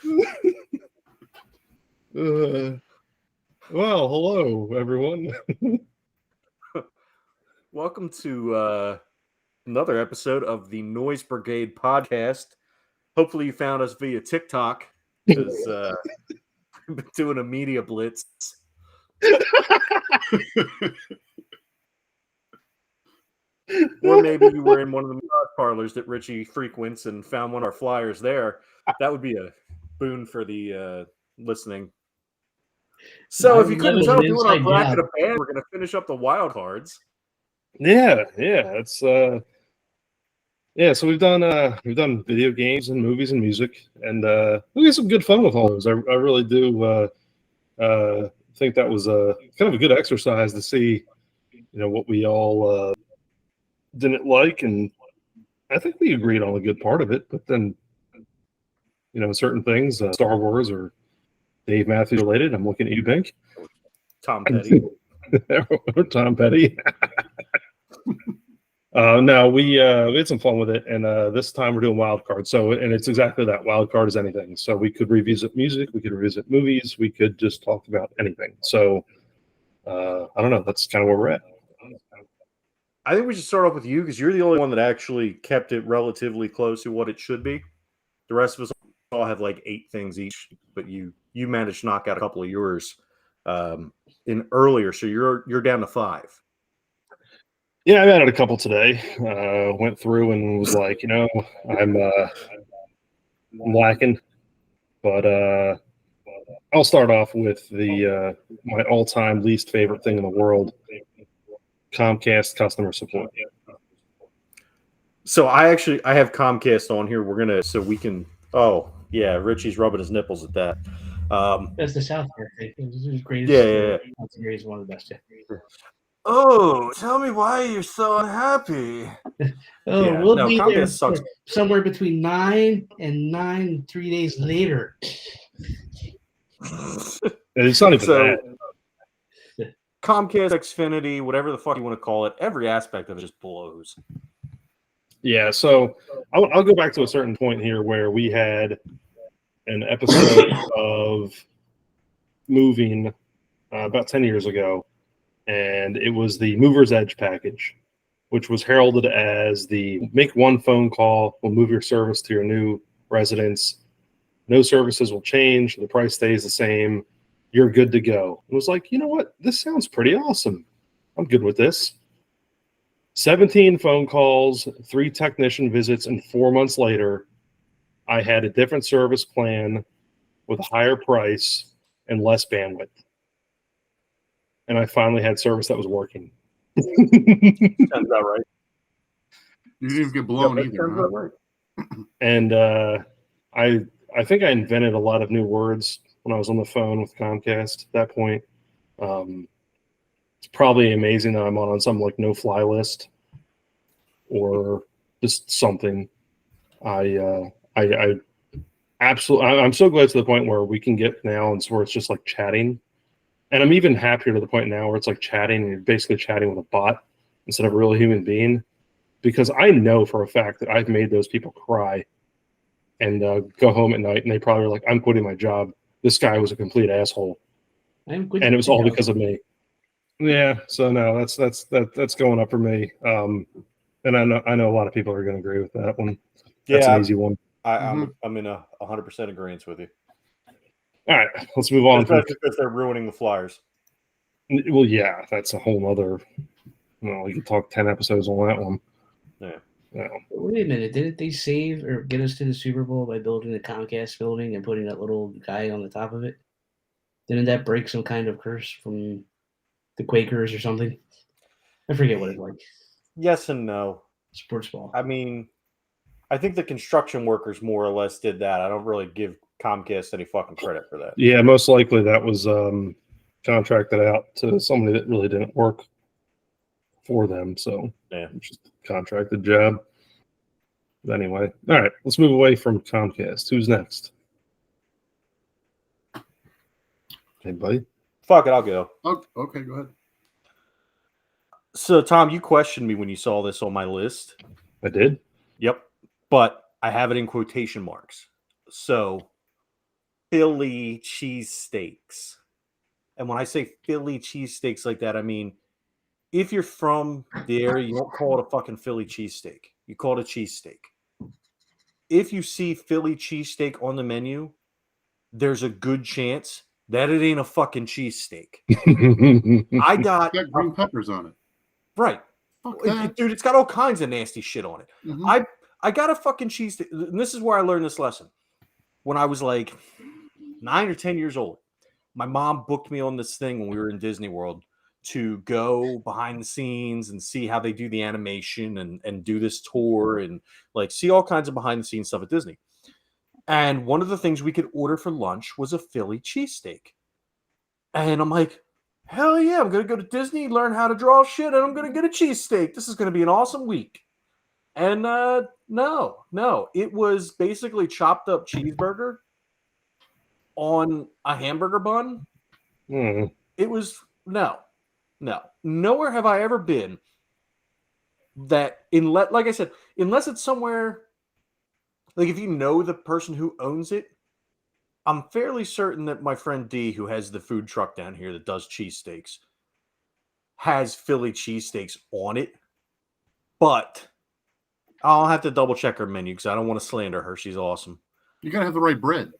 Well, hello, everyone. Welcome to another episode of the Noise Brigade podcast. Hopefully you found us via TikTok because we've been doing a media blitz. Or maybe you were in one of the massage parlors that Richie frequents and found one of our flyers there. That would be a boon for the listening. So if you couldn't tell, doing our bracket of band, we're going to finish up the wild cards. Yeah, it's So we've done video games and movies and music, and we had some good fun with all those. I really do think that was kind of a good exercise to see, what we all didn't like, and I think we agreed on a good part of it. But then, certain things, Star Wars or Dave Matthews related. I'm looking at you, Bink. Tom Petty. Tom Petty. No, we had some fun with it, and this time we're doing wild card. So, and it's exactly that. Wild card is anything. So we could revisit music, we could revisit movies, we could just talk about anything. So I don't know. That's kind of where we're at. I think we should start off with you because you're the only one that actually kept it relatively close to what it should be. The rest of us all have like 8 things each, but you managed to knock out a couple of yours in earlier, so you're down to 5. Yeah, I added a couple today. Went through and was like, I'm lacking, but I'll start off with the my all-time least favorite thing in the world: Comcast customer support. So I have Comcast on here. So we can. Oh yeah, Richie's rubbing his nipples at that. That's the South Park thing. This is greatest. Yeah. It's one of the best. Oh, tell me why you're so unhappy. We'll be there somewhere between 9 and 3 days later. It's not even that. Comcast, Xfinity, whatever the fuck you want to call it, every aspect of it just blows. Yeah, so I'll go back to a certain point here where we had an episode of moving about 10 years ago, and it was the Mover's Edge package, which was heralded as the make one phone call, we'll move your service to your new residence. No services will change. The price stays the same. You're good to go. It was like, you know what? This sounds pretty awesome. I'm good with this. 17 phone calls, 3 technician visits, and 4 months later, I had a different service plan with a higher price and less bandwidth. And I finally had service that was working. Sounds about right. You didn't even get blown either. Huh? Right. And I think I invented a lot of new words when I was on the phone with Comcast at that point. It's probably amazing that I'm on some like no-fly list or just something. I absolutely, I'm so glad to the point where we can get now and where it's just like chatting. And I'm even happier to the point now where it's like chatting and you're basically chatting with a bot instead of a real human being, because I know for a fact that I've made those people cry and go home at night and they probably were like, I'm quitting my job. This guy was a complete asshole. And it was all because of me. Yeah. So no, that's going up for me. And I know a lot of people are going to agree with that one. That's an easy one. I'm in 100% agreement with you. All right, let's move on. Because they're ruining the Flyers. Well, yeah, that's a whole other. You can talk 10 episodes on that one. Yeah. Wait a minute! Didn't they save or get us to the Super Bowl by building the Comcast building and putting that little guy on the top of it? Didn't that break some kind of curse from the Quakers or something? I forget what it's like. Yes and no. Sports ball. I mean, I think the construction workers more or less did that. I don't really give Comcast any fucking credit for that. Yeah, most likely that was contracted out to somebody that really didn't work for them. So yeah, just a contracted job. But anyway, all right, let's move away from Comcast. Who's next? Anybody? Fuck it, I'll go. Oh, okay, go ahead. So, Tom, you questioned me when you saw this on my list. I did? Yep. But I have it in quotation marks. So, Philly cheesesteaks. And when I say Philly cheesesteaks like that, I mean, if you're from the area, you don't call it a fucking Philly cheesesteak. You call it a cheesesteak. If you see Philly cheesesteak on the menu, there's a good chance that it ain't a fucking cheesesteak. I got It's got green peppers on it. right. Fuck that. Dude, it's got all kinds of nasty shit on it. Mhm. I got a fucking cheesesteak. And this is where I learned this lesson. When I was like 9 or 10 years old, my mom booked me on this thing when we were in Disney World to go behind the scenes and see how they do the animation and do this tour and like see all kinds of behind the scenes stuff at Disney. And one of the things we could order for lunch was a Philly cheesesteak. And I'm like, hell yeah, I'm going to go to Disney, learn how to draw shit, and I'm going to get a cheesesteak. This is going to be an awesome week. And no, it was basically chopped up cheeseburger on a hamburger bun. It was no. Nowhere have I ever been that like I said, unless it's somewhere like if you know the person who owns it, I'm fairly certain that my friend D, who has the food truck down here that does cheesesteaks, has Philly cheesesteaks on it. But I'll have to double check her menu because I don't want to slander her. She's awesome. You gotta have the right bread.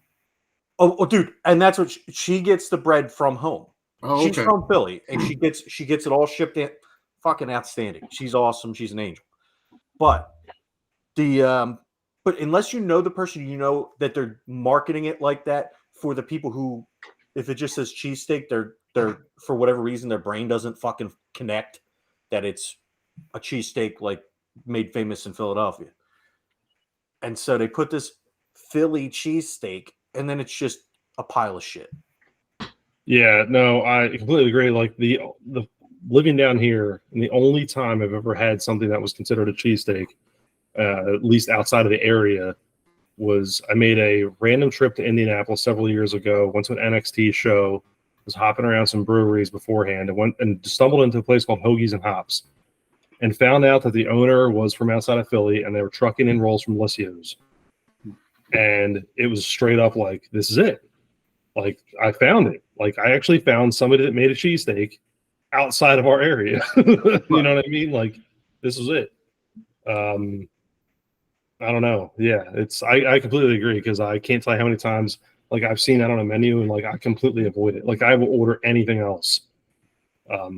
Oh, dude, and that's what she gets the bread from home. Oh, She's okay. from Philly, and she gets it all shipped in. Fucking outstanding. She's awesome. She's an angel. But but unless you know the person, you know that they're marketing it like that for the people who, if it just says cheesesteak, they're for whatever reason their brain doesn't fucking connect that it's a cheesesteak like made famous in Philadelphia. And so they put this Philly cheesesteak, and then it's just a pile of shit. Yeah, no, I completely agree. Like the living down here, and the only time I've ever had something that was considered a cheesesteak, at least outside of the area, was I made a random trip to Indianapolis several years ago. Went to an NXT show, was hopping around some breweries beforehand, and went and stumbled into a place called Hoagies and Hops, and found out that the owner was from outside of Philly, and they were trucking in rolls from Lissio's. And it was straight up like, this is it. Like, I found it. Like, I actually found somebody that made a cheesesteak outside of our area. You know what I mean? Like, this was it. I don't know. Yeah, I completely agree because I can't tell you how many times like I've seen that on a menu and like I completely avoid it. Like I will order anything else. Here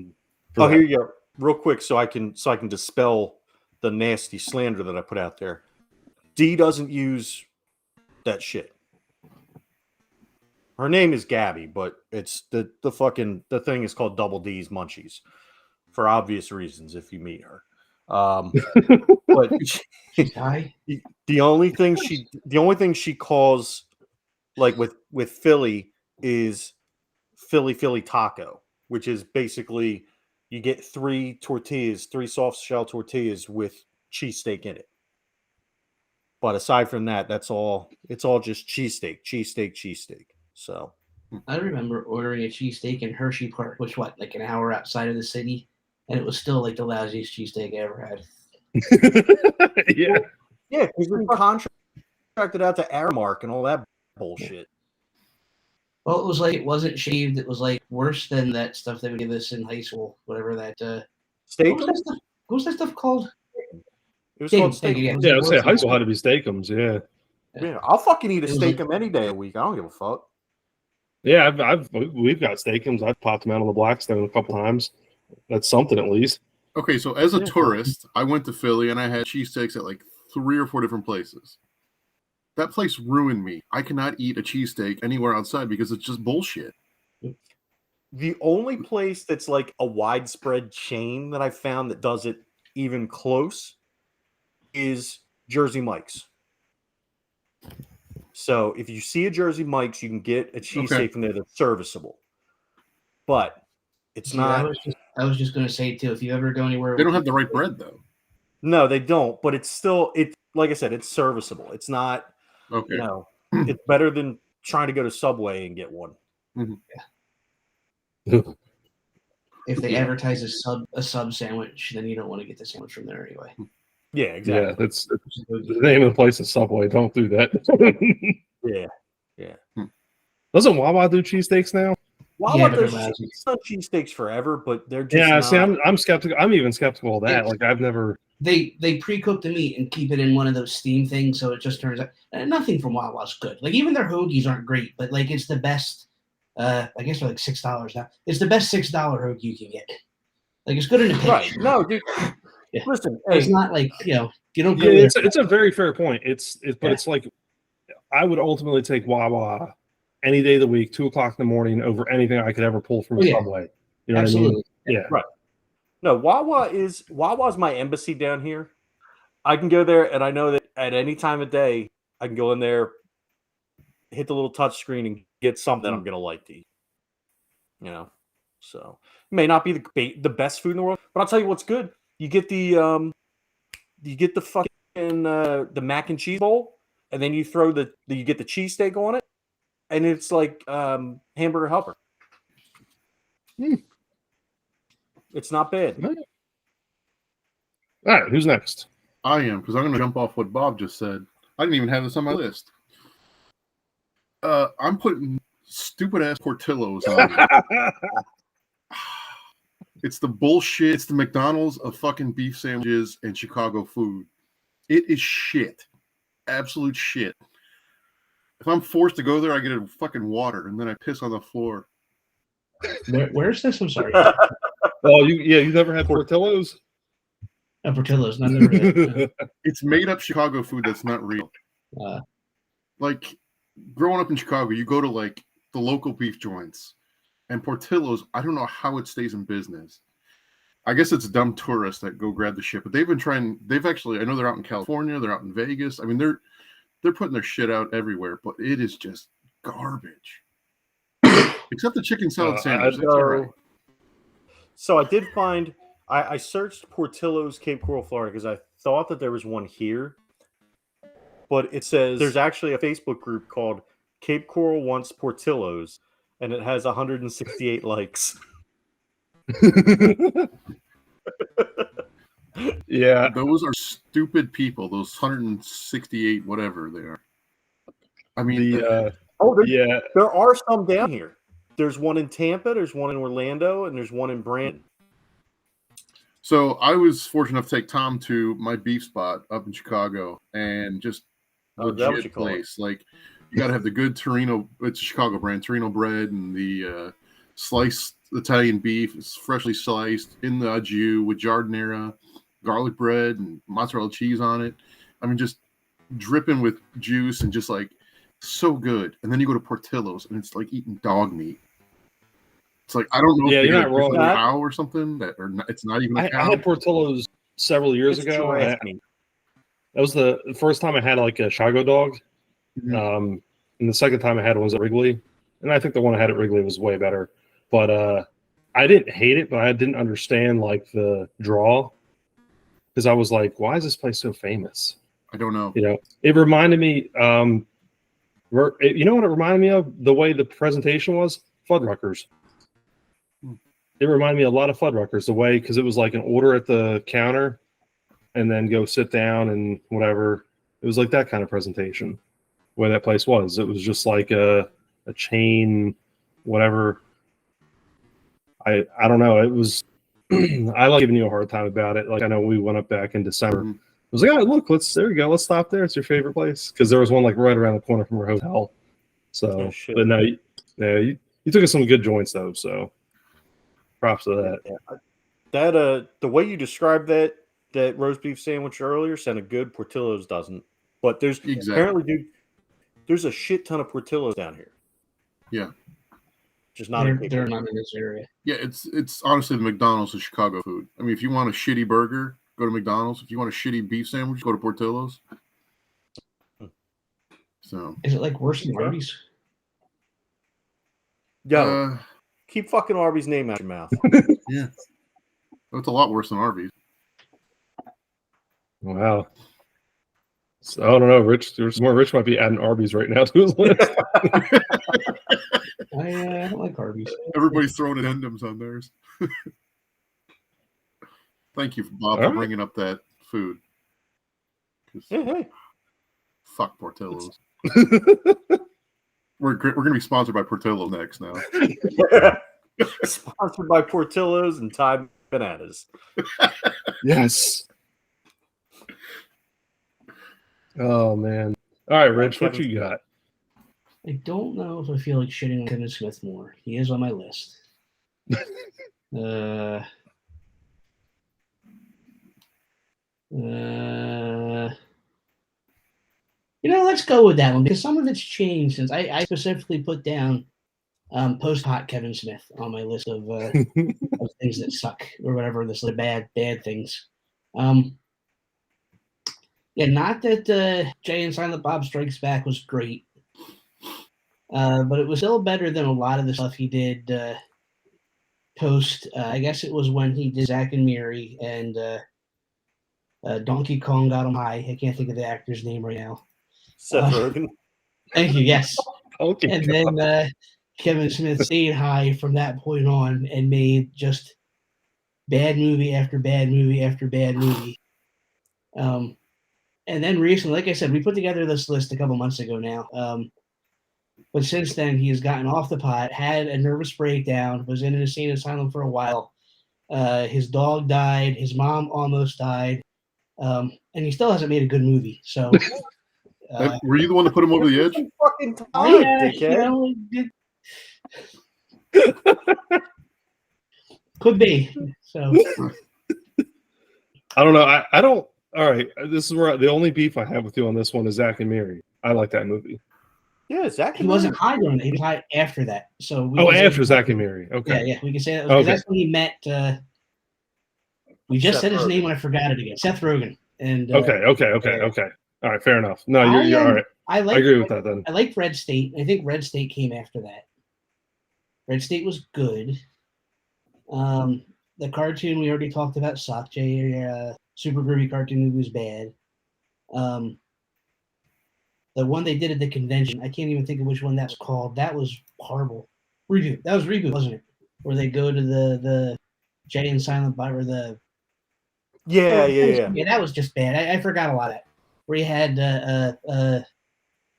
you go. Real quick, so I can dispel the nasty slander that I put out there. D doesn't use that shit. Her name is Gabby, but it's the thing is called Double D's Munchies for obvious reasons if you meet her. But the only thing she calls like with Philly is Philly taco, which is basically you get 3 soft shell tortillas with cheesesteak in it. But aside from that, it's all just cheesesteak. So I remember ordering a cheesesteak in Hershey Park, which like an hour outside of the city, and it was still like the lousiest cheesesteak I ever had. Yeah, because we're contracted out to Aramark and all that bullshit. Well, it was like it wasn't shaved. It was like worse than that stuff they would give us in high school. Whatever that steak. What was that stuff called? It was called steak. Yeah, I would say high school had to be steakums. Yeah, I'll fucking eat a steakum any day of the week. I don't give a fuck. Yeah, we've got steakums. I've popped them out on the Blackstone a couple times. That's something at least. Okay, so as a tourist, I went to Philly and I had cheesesteaks at like 3 or 4 different places. That place ruined me. I cannot eat a cheesesteak anywhere outside because it's just bullshit. The only place that's like a widespread chain that I found that does it even close is Jersey Mike's. So if you see a Jersey Mike's, you can get a cheesesteak from there that's serviceable. But it's not. I was just going to say too, if you ever go anywhere, They don't have the right bread though. No, they don't. But it's still like I said, it's serviceable. It's not. Okay. It's better than trying to go to Subway and get one. Mm-hmm. Yeah. If they advertise a sub sandwich, then you don't want to get the sandwich from there anyway. Yeah, exactly. Yeah, that's the name of the place is Subway. Don't do that. Yeah. Doesn't Wawa do cheesesteaks now? Wawa Yeah, but they're does lousy. cheesesteaks forever, but they're just Yeah, not. see, I'm skeptical. I'm even skeptical of that. Yeah. Like, I've never. They pre-cook the meat and keep it in one of those steam things, so it just turns out nothing from Wawa's good. Like even their hoagies aren't great, but like it's the best. I guess they're like $6 now. It's the best $6 hoagie you can get. Like it's good in a pinch. Right? No, dude. Yeah. Listen, It's hey, not like you don't go Yeah, there. it's a very fair point. But Yeah. it's like I would ultimately take Wawa any day of the week, 2:00 in the morning, over anything I could ever pull from a Subway. You know Absolutely. what I mean? Yeah. Right. No, Wawa's my embassy down here. I can go there, and I know that at any time of day, I can go in there, hit the little touch screen, and get something I'm gonna like to eat. You know, so it may not be the best food in the world, but I'll tell you what's good. You get the fucking the mac and cheese bowl, and then you throw you get the cheesesteak on it, and it's like hamburger helper. It's not bad. All right, who's next? I am, because I'm going to jump off what Bob just said. I didn't even have this on my list. I'm putting stupid ass Portillo's on it. It's the bullshit. It's the McDonald's of fucking beef sandwiches and Chicago food. It is shit. Absolute shit. If I'm forced to go there, I get a fucking water and then I piss on the floor. Where's this? I'm sorry. Oh, you never had Portillo's? Portillo's. Not never. It's made up Chicago food that's not real. Like growing up in Chicago, you go to like the local beef joints and Portillo's. I don't know how it stays in business. I guess it's dumb tourists that go grab the shit, but they've been trying. They've actually. I know they're out in California. They're out in Vegas. I mean, they're putting their shit out everywhere, but it is just garbage. Except the chicken salad sandwich. That's all right. So I did find. I searched Portillo's Cape Coral, Florida, because I thought that there was one here, but it says there's actually a Facebook group called Cape Coral Wants Portillo's, and it has 168 likes. Yeah, those are stupid people. Those 168, whatever they are. I mean, there are some down here. There's one in Tampa, there's one in Orlando, and there's one in Brandon. So I was fortunate enough to take Tom to my beef spot up in Chicago, and just legit place. Like you got to have the good Torino. It's a Chicago brand, Torino bread, and the sliced Italian beef. It's freshly sliced in the au jus with giardiniera, garlic bread, and mozzarella cheese on it. I mean, just dripping with juice and just like so good. And then you go to Portillo's, and it's like eating dog meat. It's like I don't know. Yeah, if you're not wrong. A cow or something it's not even a cow. I had Portillo's several years ago. That was the first time I had like a Chicago dog. Mm-hmm. And the second time I had one was at Wrigley, and I think the one I had at Wrigley was way better. But I didn't hate it, but I didn't understand like the draw, because I was like, why is this place so famous? I don't know. You know, it reminded me. You know what it reminded me of? The way the presentation was, Fuddruckers. It reminded me a lot of Fuddruckers, the way, because it was like an order at the counter and then go sit down and whatever. It was like that kind of presentation, the way that place was. It was just like a chain, whatever. I don't know. It was, I like giving you a hard time about it. Like I know we went up back in December. I was like, oh, look, there you go. Let's stop there. It's your favorite place. Because there was one like right around the corner from our hotel. So, but no, you took us some good joints though. So props to that. Yeah. That the way you described that roast beef sandwich earlier sounded good. Portillo's doesn't, but there's apparently, dude, there's a shit ton of Portillo's down here. Yeah, just not. They're not in this area. Yeah, it's honestly the McDonald's of Chicago food. I mean, if you want a shitty burger, go to McDonald's. If you want a shitty beef sandwich, go to Portillo's. So is it like worse than Arby's? Yo, keep fucking Arby's name out your mouth. Yeah. That's a lot worse than Arby's. Wow. So, I don't know, Rich. There's more. Rich might be adding Arby's right now to his list. I like Arby's. Everybody's throwing addendums on theirs. Thank you, Bob, for bringing up that food. Hey. Fuck Portillo's. We're going to be sponsored by Portillo next now. Sponsored by Portillo's and Thai Bananas. Yes. Oh man. All right, Rich, what you got? I don't know if I feel like shitting on Kevin Smith more. He is on my list. Let's go with that one because some of it's changed since I specifically put down post-hot Kevin Smith on my list of things that suck or whatever, this bad things. Not that Jay and Silent Bob Strikes Back was great, but it was still better than a lot of the stuff he did post. I guess it was when he did Zack and Miri and Donkey Kong Got 'Em High. I can't think of the actor's name right now. Seth Rogen. Thank you. Yes. Okay. And then Kevin Smith stayed high from that point on and made just bad movie after bad movie after bad movie. And then recently, like I said, we put together this list a couple months ago now. But since then, he has gotten off the pot, had a nervous breakdown, was in an insane asylum for a while. His dog died. His mom almost died. And he still hasn't made a good movie. So, were you the one to put him over the edge? Fucking time, could be. So, I don't know. I don't. All right, this is where the only beef I have with you on this one is Zack and Miri. I like that movie. Yeah, Zack. He wasn't high during it. He was high after that. So after Zack and Miri. Okay. Yeah, we can say that because that's when he met. We just said his name when I forgot it again. Seth Rogen. And okay. All right, fair enough. No, you're all right. I agree with that then. I liked Red State. I think Red State came after that. Red State was good. The cartoon we already talked about sucked. Super Groovy cartoon movie was bad. The one they did at the convention, I can't even think of which one that was called. That was horrible. Reboot. That was Reboot, wasn't it? Where they go to the Jay and Silent Bob or the Yeah, that was just bad. I forgot a lot of that. Where he had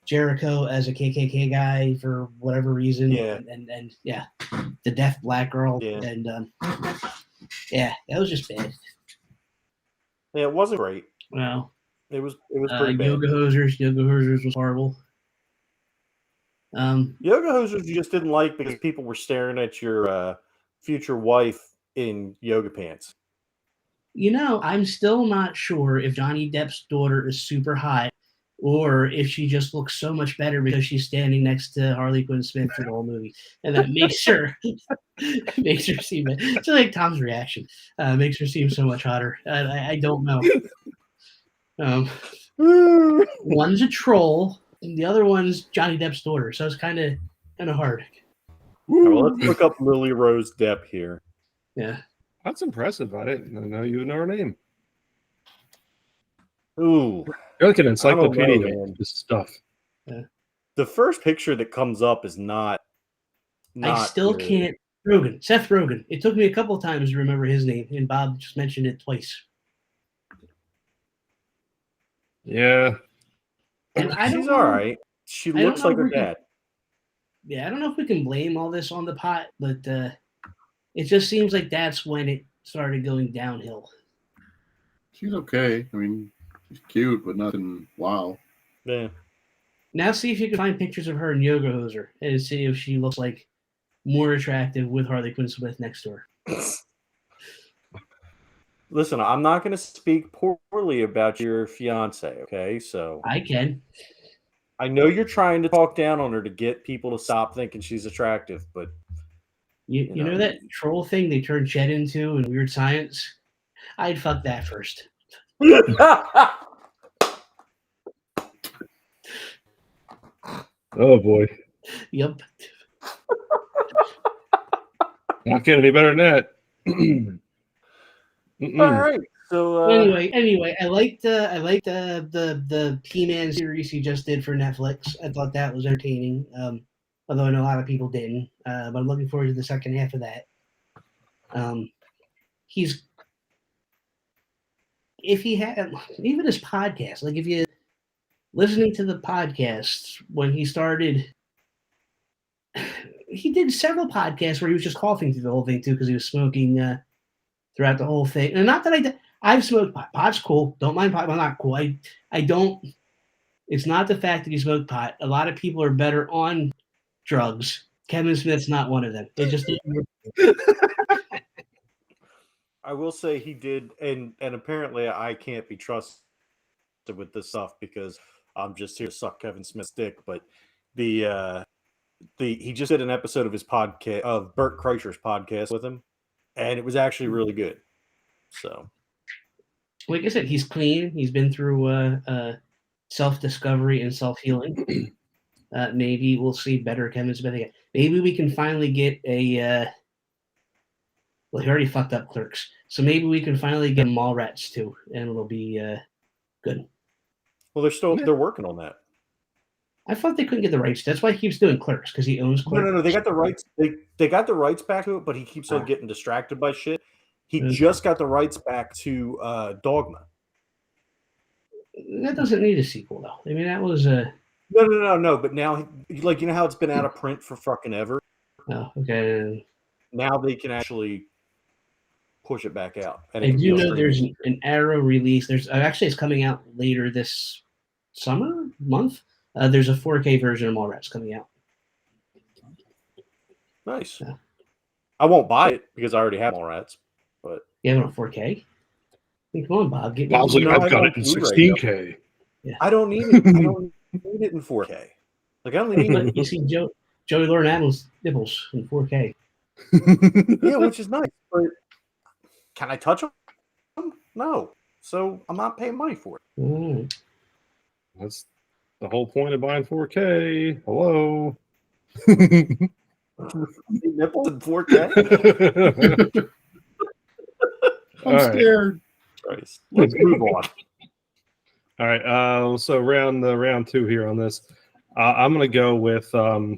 Jericho as a KKK guy for whatever reason. Yeah. And the deaf black girl. Yeah. And that was just bad. Yeah, it wasn't great. Well, it was pretty bad. Yoga Hosers was horrible. Yoga Hosers you just didn't like because people were staring at your future wife in yoga pants. I'm still not sure if Johnny Depp's daughter is super hot or if she just looks so much better because she's standing next to Harley Quinn Smith for the whole movie. And that makes her seem, it's like Tom's reaction, makes her seem so much hotter. I don't know. One's a troll, and the other one's Johnny Depp's daughter. So it's kind of hard. Well, let's look up Lily Rose Depp here. Yeah. That's impressive. I didn't know you would know her name. Ooh. You're like an encyclopedia of this stuff. Yeah. The first picture that comes up is not I still can't. Seth Rogen. It took me a couple of times to remember his name, and Bob just mentioned it twice. Yeah. And she's all right. She looks like her dad. I don't know if we can blame all this on the pot, but it just seems like that's when it started going downhill. She's okay. I mean, she's cute, but nothing wow. Yeah. Now see if you can find pictures of her in Yoga Hoser and see if she looks like more attractive with Harley Quinn Smith next to her. Listen, I'm not going to speak poorly about your fiance, okay? So I can. I know you're trying to talk down on her to get people to stop thinking she's attractive, but you know that troll thing they turned Chet into in Weird Science? I'd fuck that first. Oh boy. Yep. Not getting any better than that. All right. So anyway, I liked the He-Man series he just did for Netflix. I thought that was entertaining. Although I know a lot of people didn't. But I'm looking forward to the second half of that. If he had even his podcast, like if you listening to the podcast when he started he did several podcasts where he was just coughing through the whole thing too because he was smoking throughout the whole thing. And not that I've smoked pot. Pot's cool. Don't mind pot. I'm not cool. I don't. It's not the fact that he smoked pot. A lot of people are better on drugs. Kevin Smith's not one of them. It just. I will say he did, and apparently I can't be trusted with this stuff because I'm just here to suck Kevin Smith's dick. But he just did an episode of his podcast, of Bert Kreischer's podcast with him, and it was actually really good. So, like I said, he's clean. He's been through self-discovery and self-healing. Maybe we'll see better Kevin Smith again. Maybe we can finally get a. Well, he already fucked up Clerks, so maybe we can finally get Mallrats too, and it'll be good. Well, they're working on that. I thought they couldn't get the rights. That's why he keeps doing Clerks, because he owns Clerks. No. They got the rights. They got the rights back to it, but he keeps on getting distracted by shit. He just got the rights back to Dogma. That doesn't need a sequel, though. I mean, that was a. No. But now, like, you know how it's been out of print for fucking ever? Oh, okay. Now they can actually push it back out. And I do know there's an Arrow release. There's actually it's coming out later this month. There's a 4K version of Mallrats coming out. Nice. Yeah. I won't buy it because I already have Mallrats. But you have it on 4K? I mean, come on, Bob. Get Bob's like, I've got it in 16K. Yeah. I don't need it. I don't need it in 4K. Like I only need it. You see Joey Lauren Adams' nipples in 4K. Yeah, which is nice. But can I touch them? No. So I'm not paying money for it. Mm. That's the whole point of buying 4K. Hello. Nipples in 4K? I'm scared. Christ. Let's move on. All right. So round two here on this. I'm going to go with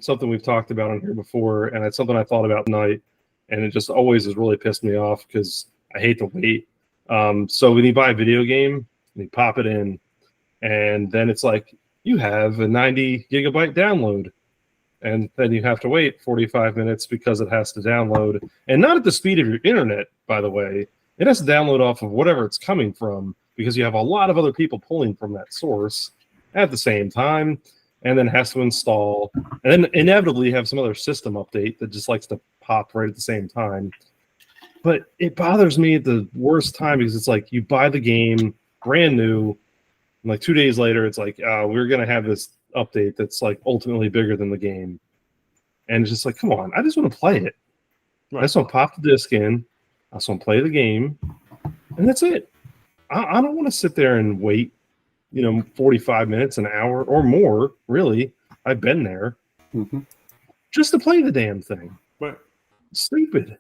something we've talked about on here before, and it's something I thought about tonight, and it just always has really pissed me off because I hate to wait. So when you buy a video game, you pop it in, and then it's like you have a 90 gigabyte download, and then you have to wait 45 minutes because it has to download, and not at the speed of your internet, by the way. It has to download off of whatever it's coming from because you have a lot of other people pulling from that source at the same time, and then has to install, and then inevitably you have some other system update that just likes to pop right at the same time. But it bothers me at the worst time because it's like you buy the game brand new, and like 2 days later, it's like, we're going to have this update that's like ultimately bigger than the game. And it's just like, come on, I just want to play it. Right. I just want to pop the disc in. I just want to play the game. And that's it. I don't want to sit there and wait, 45 minutes, an hour or more, really. I've been there. Mm-hmm. Just to play the damn thing. Right. Stupid.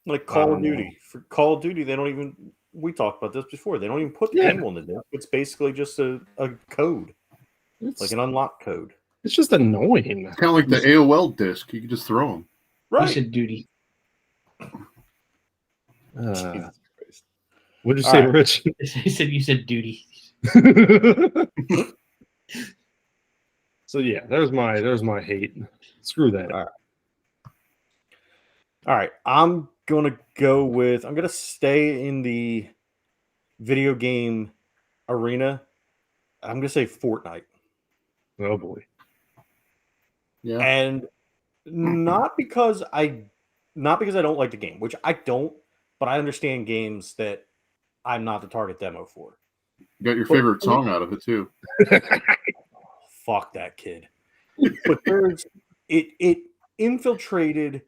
Like Call of Duty. For Call of Duty, they don't even, we talked about this before, they don't even put the game on the disc. It's basically just a code. It's like an unlocked code. It's just annoying. Kind of like the AOL disc. You can just throw them. Right. You said duty. What'd you say, Rich? I said you said duty. So yeah, there's my hate. Screw that. All right. I'm gonna stay in the video game arena. I'm gonna say Fortnite. Oh boy. Yeah. And not because I don't like the game, which I don't, but I understand games that I'm not the target demo for. You got your favorite song out of it too. Fuck that kid. But it infiltrated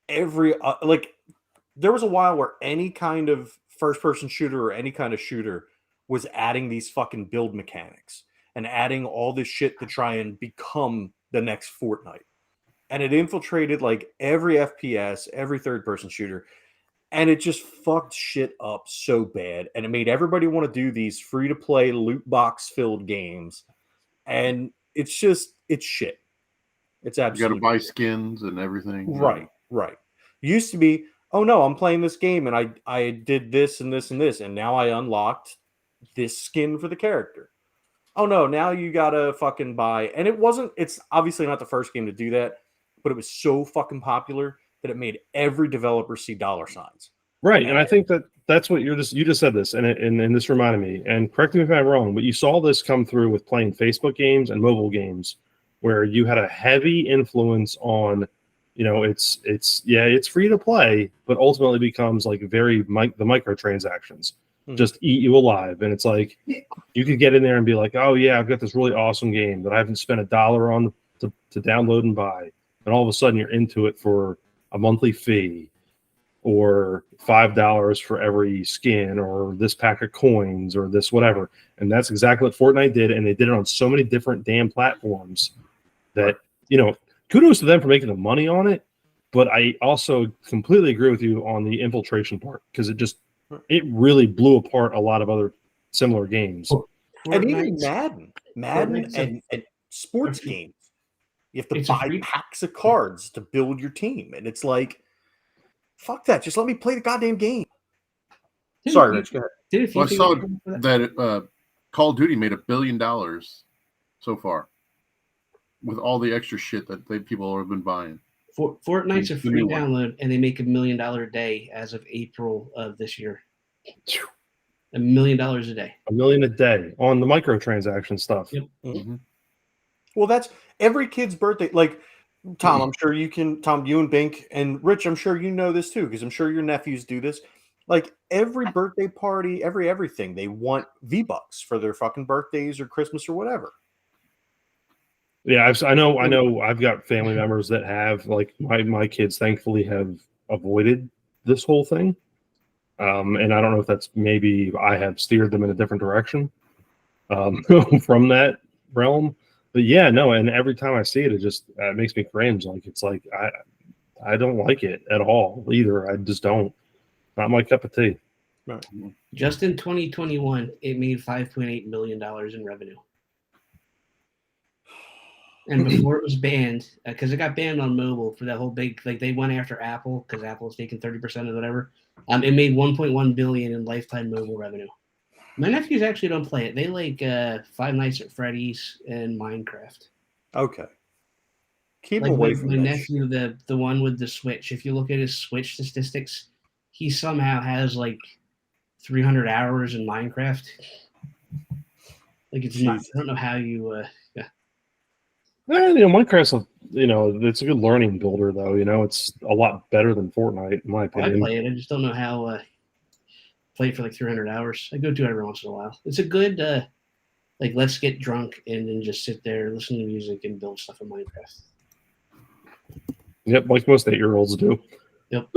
every there was a while where any kind of first person shooter or any kind of shooter was adding these fucking build mechanics and adding all this shit to try and become the next Fortnite. And it infiltrated like every FPS, every third person shooter. And it just fucked shit up so bad. And it made everybody want to do these free to play loot box filled games. And it's shit. It's absolutely. You got to buy skins and everything. Right. Used to be, oh no, I'm playing this game and I did this and this and this. And now I unlocked this skin for the character. Oh no, now you got to fucking buy. And it's obviously not the first game to do that. but it was so fucking popular that it made every developer see dollar signs. Right, and I think that's what you just said this, and this reminded me. And correct me if I'm wrong, but you saw this come through with playing Facebook games and mobile games, where you had a heavy influence on, it's free to play, but ultimately becomes like the microtransactions just eat you alive. And it's like you could get in there and be like, oh yeah, I've got this really awesome game that I haven't spent $1 on to download and buy, and all of a sudden you're into it for a monthly fee, or $5 for every skin, or this pack of coins, or this whatever. And that's exactly what Fortnite did, and they did it on so many different damn platforms that, kudos to them for making the money on it. But I also completely agree with you on the infiltration part, because it really blew apart a lot of other similar games. And even Madden and sports games. You have to buy packs of cards to build your team. And it's like, fuck that. Just let me play the goddamn game. Sorry, Rich, go ahead. I saw that Call of Duty made $1 billion so far with all the extra shit that people have been buying. Fortnite's a free download, and they make $1 million a day as of April of this year. $1 million a day. $1 million a day on the microtransaction stuff. Yep. Mm-hmm. Well, that's every kid's birthday. Like, Tom, I'm sure you can, you and Bink, and Rich, I'm sure you know this too, because I'm sure your nephews do this. Like, every birthday party, everything, they want V-Bucks for their fucking birthdays or Christmas or whatever. Yeah, I know I've got family members that have, like, my kids thankfully have avoided this whole thing. And I don't know if that's, maybe I have steered them in a different direction from that realm. But yeah, no, and every time I see it, it makes me cringe. Like, it's like I don't like it at all either. I just don't. Not my cup of tea. Right. Just in 2021, it made $5.8 million in revenue. And before it was banned, because it got banned on mobile for that whole big, like, they went after Apple because Apple was taking 30% of whatever. It made $1.1 billion in lifetime mobile revenue. My nephews actually don't play it. They like Five Nights at Freddy's and Minecraft. Okay. Keep like away from my that nephew, the one with the Switch. If you look at his Switch statistics, he somehow has like 300 hours in Minecraft. Like, it's not. I don't know how you. Minecraft's it's a good learning builder, though. It's a lot better than Fortnite, in my opinion. I play it. I just don't know how. Play it for like 300 hours. I go to it every once in a while. It's a good, let's get drunk and then just sit there, listen to music, and build stuff in Minecraft. Yep, like most 8-year-olds do. Yep.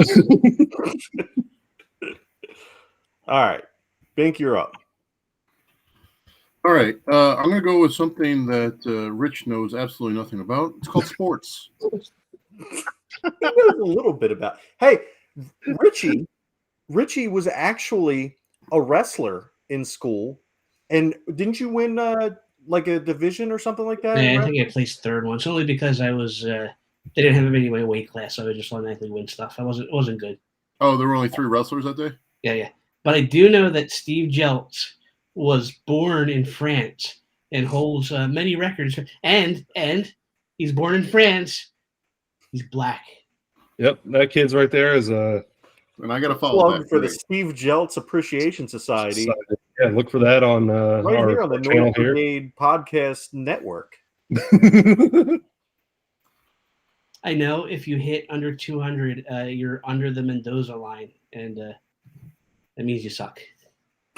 All right. Bink, you're up. All right. I'm going to go with something that Rich knows absolutely nothing about. It's called sports. He knows a little bit about. Hey, Richie was actually a wrestler in school. And didn't you win like a division or something like that? Yeah, I think I placed third once, only because I was they didn't have any in my weight class, so I would just automatically win stuff. It wasn't good. Oh, there were only 3 wrestlers that day? Yeah. But I do know that Steve Jeltz was born in France and holds many records. And he's born in France. He's black. Yep, that kid's right there is a. And I got to follow that for the Steve Jeltz Appreciation Society. Yeah, look for that on right our here on the channel Brigade Podcast Network. I know if you hit under 200, you're under the Mendoza line, and that means you suck.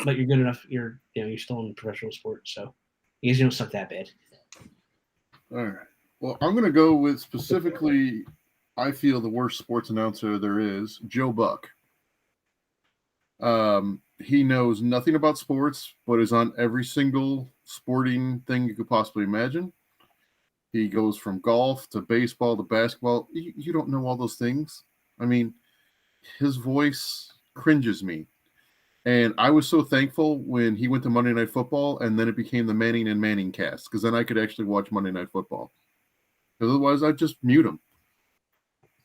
But you're good enough. You're still in professional sports, so you guys don't suck that bad. All right. Well, I'm going to go with specifically, I feel the worst sports announcer there is, Joe Buck. He knows nothing about sports, but is on every single sporting thing you could possibly imagine. He goes from golf to baseball to basketball. You don't know all those things. I mean, his voice cringes me. And I was so thankful when he went to Monday Night Football, and then it became the Manning and Manning cast, because then I could actually watch Monday Night Football. Otherwise, I'd just mute him.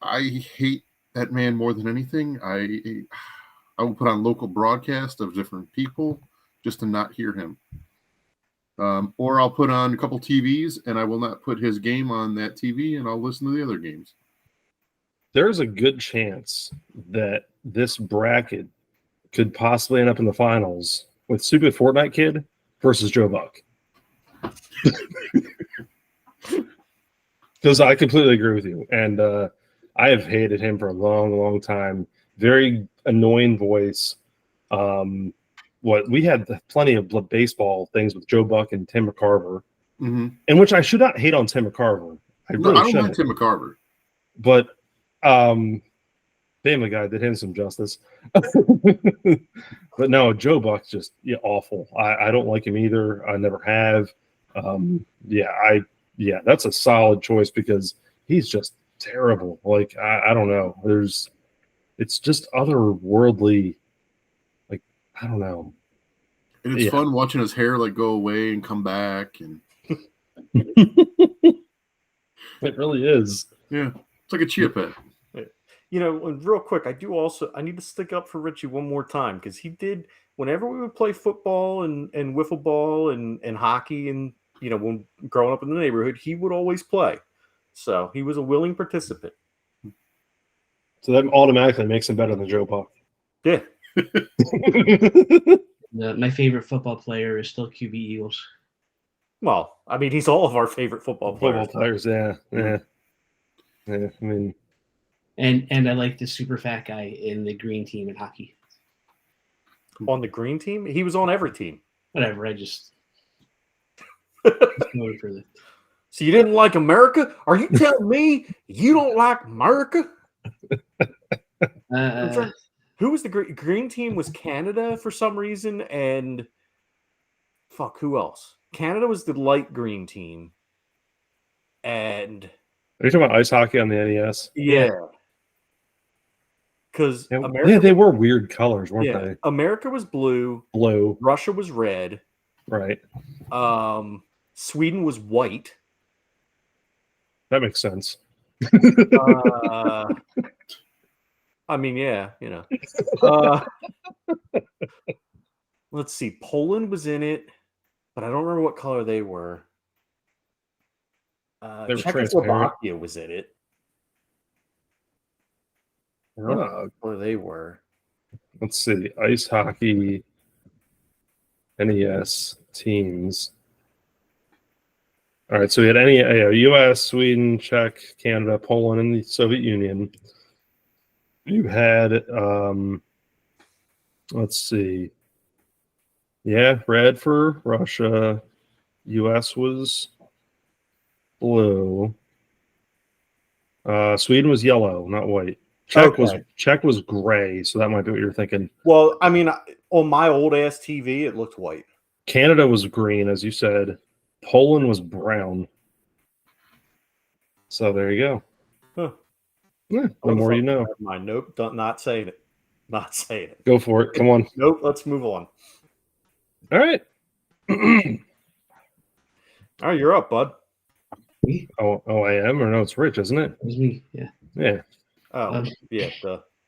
I hate that man more than anything. I will put on local broadcast of different people just to not hear him. Or I'll put on a couple TVs and I will not put his game on that TV and I'll listen to the other games. There's a good chance that this bracket could possibly end up in the finals with Stupid Fortnite Kid versus Joe Buck. Because I completely agree with you. And I have hated him for a long, long time. Very annoying voice. We had plenty of baseball things with Joe Buck and Tim McCarver, in which I should not hate on Tim McCarver. I don't mind Tim McCarver. But Family Guy did him some justice. But no, Joe Buck's just awful. I don't like him either. I never have. That's a solid choice because he's just terrible. Like I don't know. It's just otherworldly. Like I don't know. And it's fun watching his hair like go away and come back, and it really is. Yeah, it's like a chia pet. Real quick, I need to stick up for Richie one more time because he did whenever we would play football and wiffle ball and hockey and when growing up in the neighborhood, he would always play. So he was a willing participant. So that automatically makes him better than Joe Buck. Yeah. My favorite football player is still QB Eagles. Well, I mean, he's all of our favorite football players. Yeah. I mean, and I like the super fat guy in the green team in hockey. On the green team, he was on every team. Whatever. I just. So you didn't like America? Are you telling me you don't like America? Who was the green team? Was Canada for some reason, and who else? Canada was the light green team, and are you talking about ice hockey on the NES? Yeah, because they were weird colors, weren't they? America was blue. Russia was red. Right. Sweden was white. That makes sense. I mean, yeah, let's see. Poland was in it, but I don't remember what color they were. Czechoslovakia was in it. I don't know what color they were. Let's see. Ice hockey NES teams. All right, so we had U.S., Sweden, Czech, Canada, Poland, and the Soviet Union. You had, let's see. Yeah, red for Russia. U.S. was blue. Sweden was yellow, not white. Czech was gray, so that might be what you're thinking. Well, I mean, on my old ass TV, it looked white. Canada was green, as you said. Poland was brown. So there you go. Huh. Yeah, the more you know. Nope, not saying it. Not saying it. Go for it. Come on. Nope, let's move on. All right. All right, you're up, bud. Me? Oh, I am? Or no, it's Rich, isn't it? It was me, yeah. Yeah. Oh, yeah.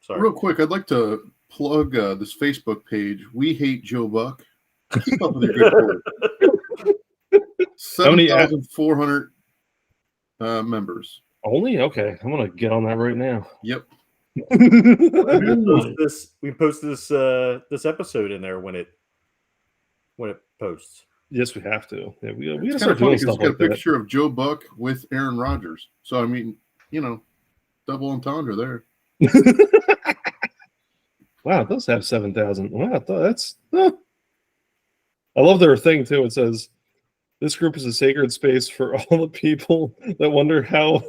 Sorry. Real quick, I'd like to plug this Facebook page. We Hate Joe Buck. Keep up with your good work. 7,400 members. Only? Okay. I'm going to get on that right now. Yep. We posted this episode in there when it posts. Yes, we have to. Yeah, we got to start doing stuff like that. It's got a picture of Joe Buck with Aaron Rodgers. So, I mean, double entendre there. Wow, it does have 7,000. Wow, that's... I love their thing, too. It says, this group is a sacred space for all the people that wonder how,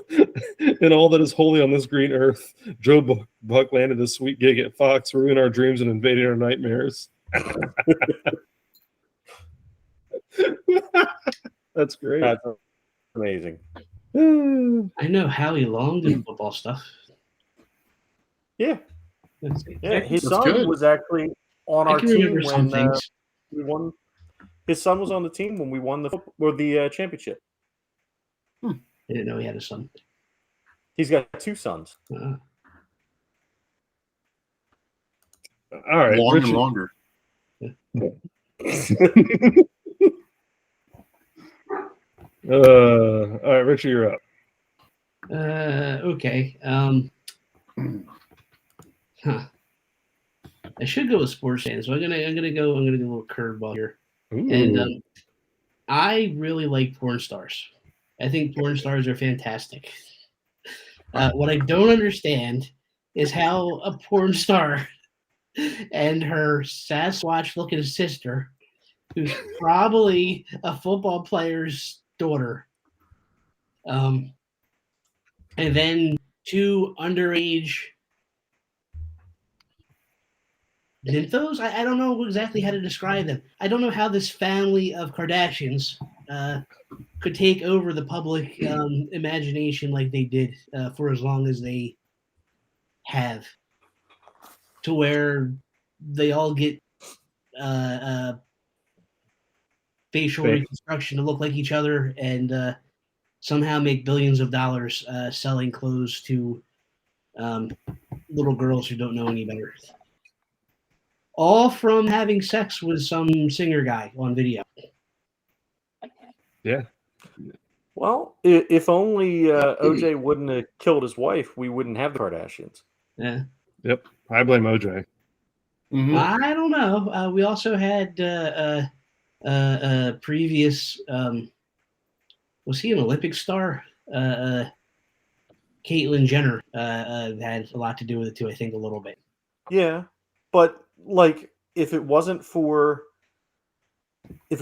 in all that is holy on this green earth, Joe Buck landed a sweet gig at Fox, ruining our dreams and invading our nightmares. That's great. That's amazing. I know Howie Long did football stuff. Yeah. Yeah, his son was actually on our team when we won. His son was on the team when we won the championship. I didn't know he had a son. He's got two sons. All right, longer and longer. All right, Richard, you're up. Okay. I should go with sports fans, so I'm gonna go a little curveball here. Ooh. And I really like porn stars. I think porn stars are fantastic. What I don't understand is how a porn star and her Sasquatch-looking sister, who's probably a football player's daughter, and then two underage nymphos. I don't know exactly how to describe them. I don't know how this family of Kardashians could take over the public imagination like they did for as long as they have, to where they all get facial reconstruction to look like each other and somehow make billions of dollars selling clothes to little girls who don't know any better. All from having sex with some singer guy on video. Yeah. Well, if only OJ wouldn't have killed his wife, we wouldn't have the Kardashians. Yeah. Yep. I blame OJ. Mm-hmm. I don't know. We also had previous. Was he an Olympic star? Caitlyn Jenner had a lot to do with it too. I think a little bit. Yeah, but like if it wasn't for Or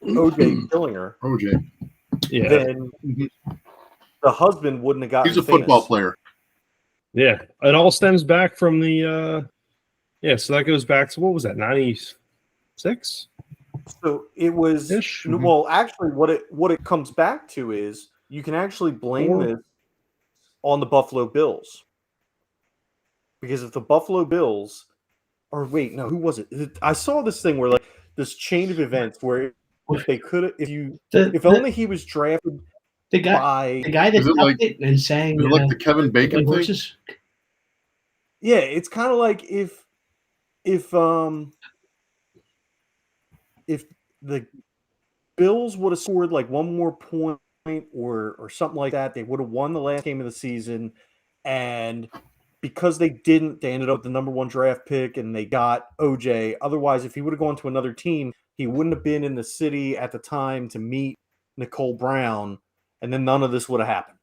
OJ killing her, OJ. Yeah. then the husband wouldn't have gotten. He's a football player. Yeah. It all stems back from the so that goes back to, what was that, 96? So it was well, actually what it comes back to is you can actually blame this on the Buffalo Bills. Because if the Buffalo Bills, or wait, no, who was it? I saw this thing where like this chain of events where if they could, if only he was drafted the guy that stopped it and sang like the Kevin Bacon thing. Horses? Yeah, it's kind of like if the Bills would have scored like one more point or something like that, they would have won the last game of the season. And because they didn't, they ended up with the number 1 draft pick and they got OJ. Otherwise, if he would have gone to another team, he wouldn't have been in the city at the time to meet Nicole Brown, and then none of this would have happened.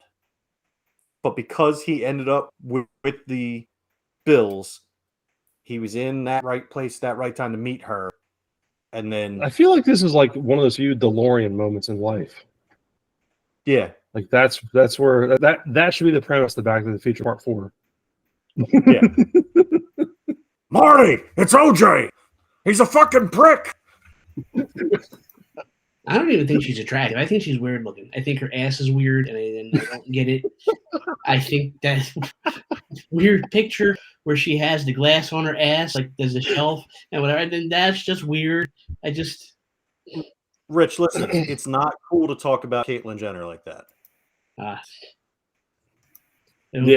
But because he ended up with the Bills, he was in that right place, that right time to meet her. And then I feel like this is like one of those few DeLorean moments in life. Yeah. Like that's where that should be the premise of the Back to the Future Part 4. Yeah. Marty, it's OJ. He's a fucking prick. I don't even think she's attractive. I think she's weird looking. I think her ass is weird, and I don't get it. I think that weird picture where she has the glass on her ass, like there's a shelf and whatever, then that's just weird. Rich, listen, it's not cool to talk about Caitlyn Jenner like that. Yeah. And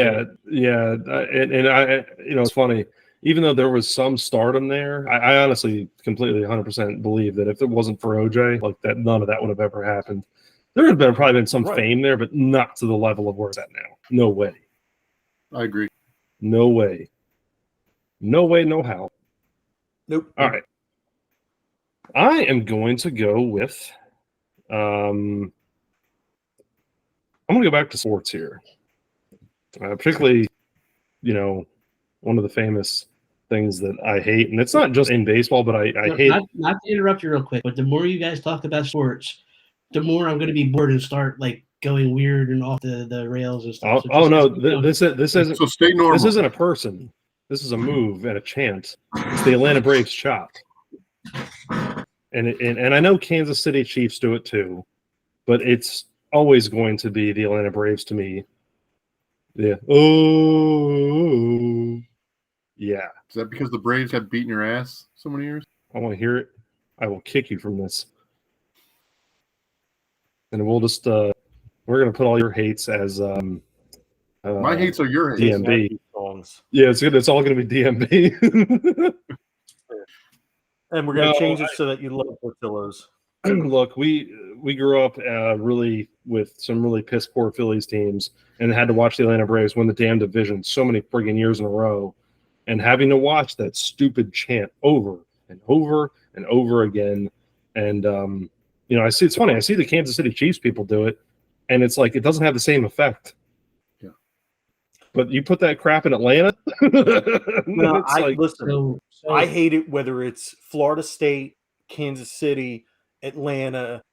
I, it's funny. Even though there was some stardom there, I honestly completely 100% believe that if it wasn't for OJ, like that, none of that would have ever happened. There would have probably been some fame there, but not to the level of where it's at now. No way. I agree. No way. No way, no how. Nope. All right. I am going to go with I'm going to go back to sports here. Particularly, one of the famous things that I hate, and it's not just in baseball, but I hate. Not to interrupt you real quick, but the more you guys talk about sports, the more I'm going to be bored and start like going weird and off the rails and stuff. This isn't. So stay normal. This isn't a person. This is a move and a chant. It's the Atlanta Braves chop. And I know Kansas City Chiefs do it too, but it's always going to be the Atlanta Braves to me. Yeah. Oh. Yeah. Is that because the Braves have beaten your ass so many years? I want to hear it. I will kick you from this. And we'll just we're gonna put all your hates as my hates are your hates. DMB songs. Yeah, it's all gonna be DMB. And we're gonna change it so that you love Portillo's. look, we grew up really with some really piss poor Phillies teams, and had to watch the Atlanta Braves win the damn division so many friggin' years in a row, and having to watch that stupid chant over and over and over again. And I see, it's funny. I see the Kansas City Chiefs people do it, and it's like it doesn't have the same effect. Yeah. But you put that crap in Atlanta, No, So I hate it whether it's Florida State, Kansas City, Atlanta.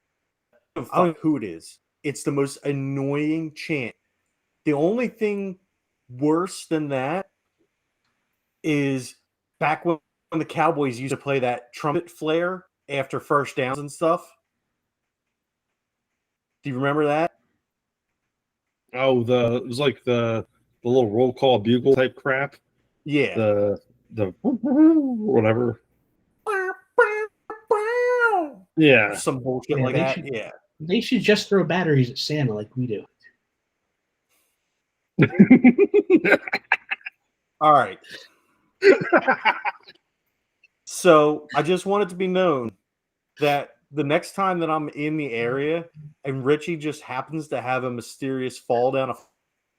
I don't know who it is. It's the most annoying chant. The only thing worse than that is back when the Cowboys used to play that trumpet flare after first downs and stuff. Do you remember that? Oh, it was like the little roll call bugle type crap. Yeah. The whatever. Yeah. Some bullshit like that. Yeah. They should just throw batteries at Santa like we do. All right. So I just want it to be known that the next time that I'm in the area and Richie just happens to have a mysterious fall down a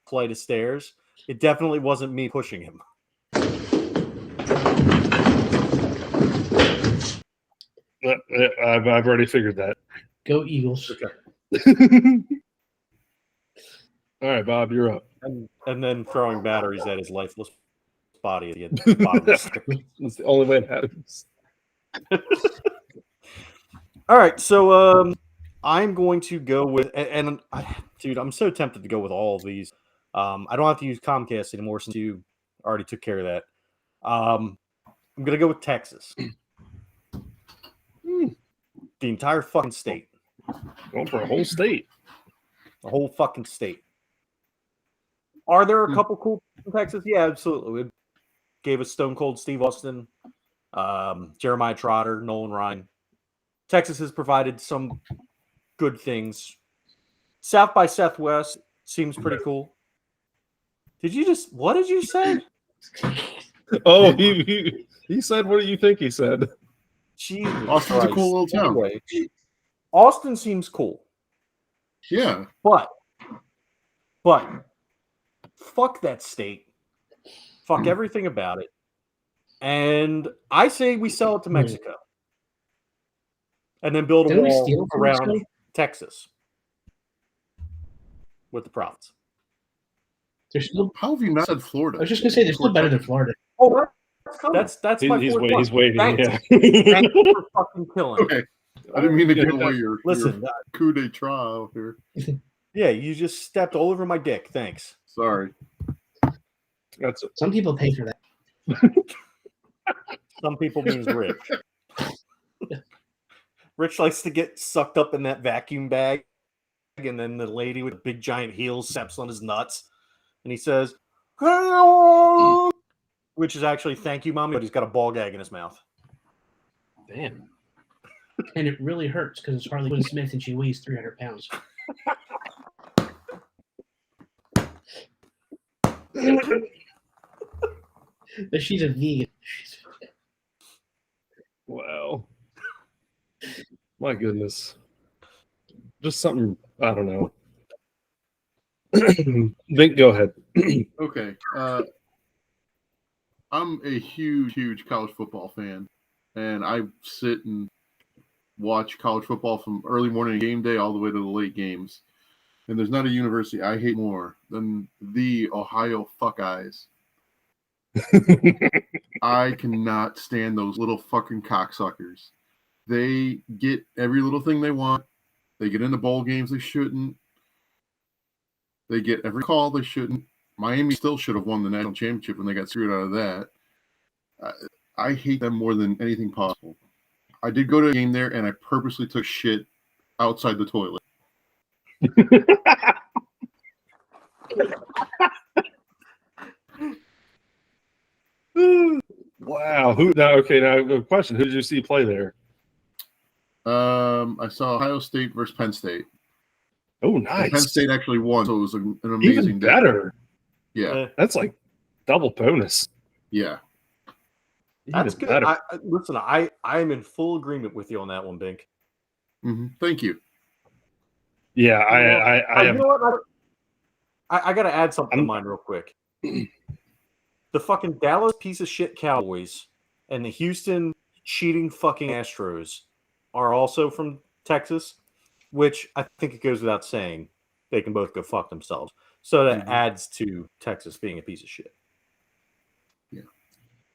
flight of stairs, it definitely wasn't me pushing him. I've already figured that. Go Eagles. Okay. All right, Bob, you're up. And then throwing batteries at his lifeless body at the bottom of the stairs. That's the only way it happens. All right, so I'm going to go with, dude, I'm so tempted to go with all of these. I don't have to use Comcast anymore since you already took care of that. I'm going to go with Texas. The entire fucking state. Going for a whole state. The whole fucking state. Are there a couple cool in Texas? Yeah, absolutely. We gave us Stone Cold Steve Austin, Jeremiah Trotter, Nolan Ryan. Texas has provided some good things. South by Southwest seems pretty cool. What did you say? Oh, he said, what do you think he said? Jesus Austin's Christ. a cool little town. Anyway, Austin seems cool. Yeah. But fuck that state. Fuck everything about it. And I say we sell it to Mexico. And then build a Didn't we wall steal from around Mexico? Texas with the profits. They're still. How have you not said Florida? I was just gonna say they're still better than Florida. Oh, that's my He's fourth one. waiting. Thanks. Yeah. Thanks for fucking killing. Okay. I didn't mean to give away your Listen, coup d'etat out here. yeah, you just stepped all over my dick. Thanks. Sorry. That's it. Some people pay for that. Some people means Rich. Rich likes to get sucked up in that vacuum bag, and then the lady with the big giant heels steps on his nuts, and he says, "Hello," which is actually "thank you, mommy," but he's got a ball gag in his mouth. Damn. And it really hurts because it's Harley Quinn Smith and she weighs 300 pounds. But she's a vegan. Wow. My goodness. Just something, I don't know. Bink, go ahead. Okay. I'm a huge college football fan, and I sit and watch college football from early morning game day all the way to the late games. And there's not a university I hate more than the Ohio Fuckeyes. I cannot stand those little fucking cocksuckers. They get every little thing they want. They get into bowl games they shouldn't. They get every call they shouldn't. Miami still should have won the national championship when they got screwed out of that. I hate them more than anything possible. I did go to a game there, and I purposely took shit outside the toilet. Wow. Now a question. Who did you see play there? I saw Ohio State versus Penn State. Oh, nice. And Penn State actually won, so it was an amazing Even day. better. Yeah. That's like double bonus. Yeah. That's Even good. better. Listen, I am in full agreement with you on that one, Bink. Thank you. Yeah, I you have. know what? I got to add something to mine real quick. The fucking Dallas piece of shit Cowboys and the Houston cheating fucking Astros are also from Texas, which I think it goes without saying they can both go fuck themselves. So that adds to Texas being a piece of shit. Yeah.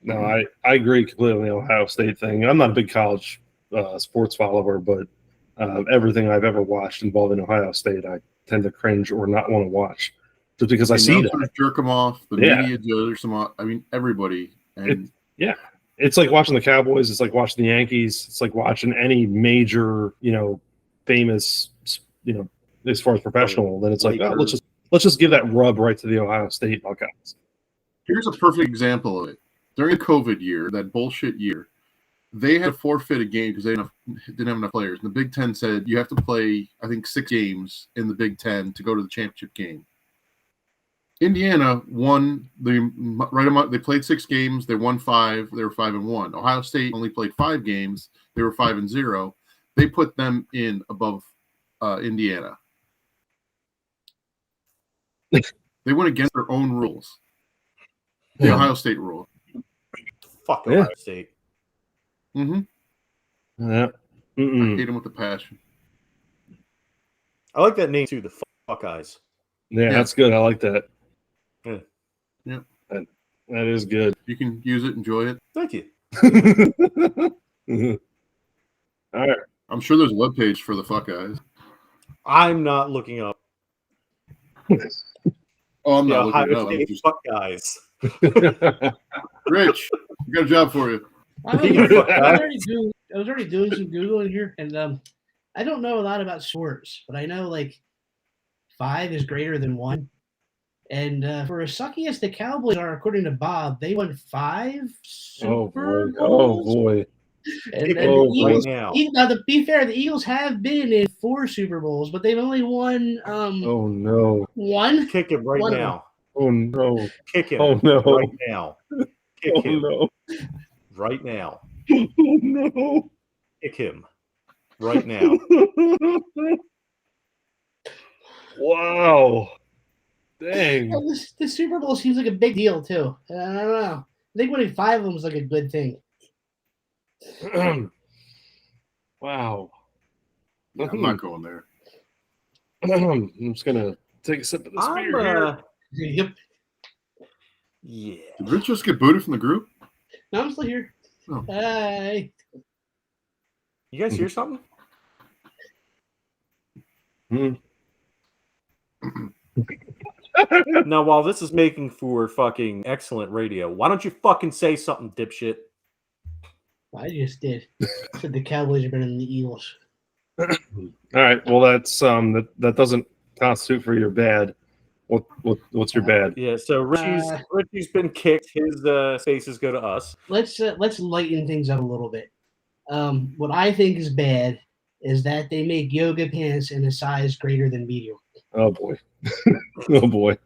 No, I agree completely on the Ohio State thing. I'm not a big college sports follower, but everything I've ever watched involving Ohio State, I tend to cringe or not want to watch, just because I see that. Jerk them off. The media judge them off. I mean, everybody. And it's like watching the Cowboys. It's like watching the Yankees. It's like watching any major, famous, as far as professional. Then it's like, oh, let's just give that rub right to the Ohio State Buckeyes. Here's a perfect example of it. During the COVID year, that bullshit year, they had to forfeit a game because they didn't have enough players. And the Big Ten said you have to play, I think, 6 games in the Big Ten to go to the championship game. Indiana won they played 6 games, they won 5, they were 5-1. Ohio State only played 5 games, they were 5-0. They put them in above Indiana. They went against their own rules. The Ohio State rule. Fuck Ohio State. Yeah. I hate them with a passion. I like that name too, the Buckeyes. Yeah, that's good. I like that. Yeah. That is good. You can use it, enjoy it. Thank you. All right. I'm sure there's a webpage for the Buckeyes. I'm not looking up. Oh, I'm not Ohio looking State up. Buckeyes. Rich, we got a job for you. I was already doing some Googling here, and I don't know a lot about sports, but I know like 5 is greater than 1. And for as sucky as the Cowboys are, according to Bob, they won 5 Super Bowls. Oh boy! And the Eagles, now to be fair, the Eagles have been in 4 Super Bowls, but they've only won. Oh no! 1. Kick him right now. Oh no! Kick him. Oh no! Right now. Kick him. No. Right now. Oh no! Kick him. Right now. Wow! Dang! Well, the Super Bowl seems like a big deal too. I don't know. I think winning 5 of them is like a good thing. Wow! Yeah, I'm not going there. I'm just gonna take a sip of this beer here. Yep. Yeah. Did Rich just get booted from the group? No, I'm still here. Oh. Hey. You guys hear something? Now, while this is making for fucking excellent radio, why don't you fucking say something, dipshit? I just did. Said the Cowboys are better than the Eagles. All right. Well, that's that doesn't constitute for your bad. What's your bad? Yeah. So Richie's been kicked. His faces go to us. Let's lighten things up a little bit. What I think is bad is that they make yoga pants in a size greater than medium. Oh boy. Oh boy.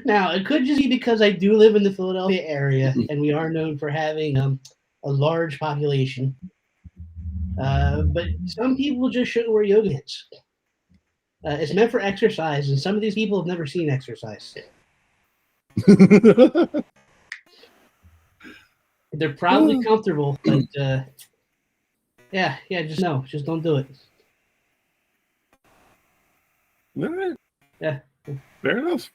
Now, it could just be because I do live in the Philadelphia area, and we are known for having a large population. But some people just shouldn't wear yoga pants. It's meant for exercise, and some of these people have never seen exercise. They're probably comfortable, but just don't do it. All right. Yeah. Fair enough.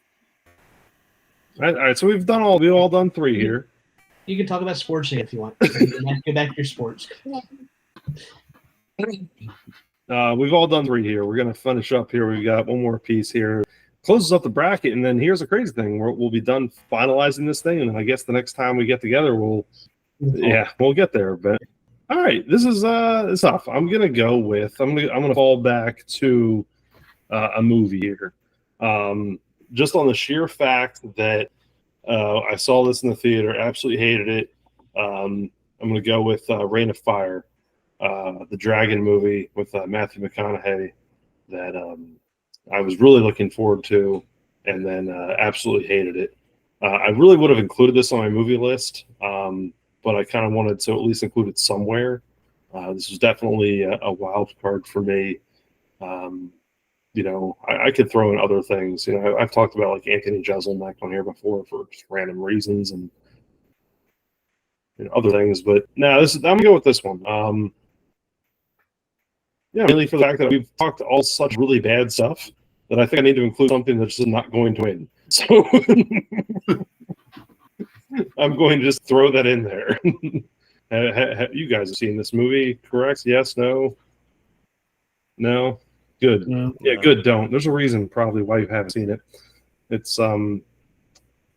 All right, so we've all done 3 here. You can talk about sports again if you want. Go back to your sports. We've all done 3 here. We're gonna finish up here. We've got one more piece here. Closes up the bracket, and then here's the crazy thing: we'll be done finalizing this thing, and I guess the next time we get together, we'll get there. But all right, this is tough. I'm gonna fall back to a movie here. Just on the sheer fact that I saw this in the theater, absolutely hated it. I'm going to go with Reign of Fire, the dragon movie with Matthew McConaughey that I was really looking forward to, and then absolutely hated it. I really would have included this on my movie list, but I kind of wanted to at least include it somewhere. This was definitely a wild card for me. I could throw in other things. I've talked about like Anthony Jeselnik on here before for just random reasons and other things, but no, I'm gonna go with this one. Mainly for the fact that we've talked all such really bad stuff that I think I need to include something that's just not going to win. So I'm going to just throw that in there. You guys have seen this movie, correct? Yes, no? No? Good. No. Yeah, good, don't. There's a reason probably why you haven't seen it. It's, I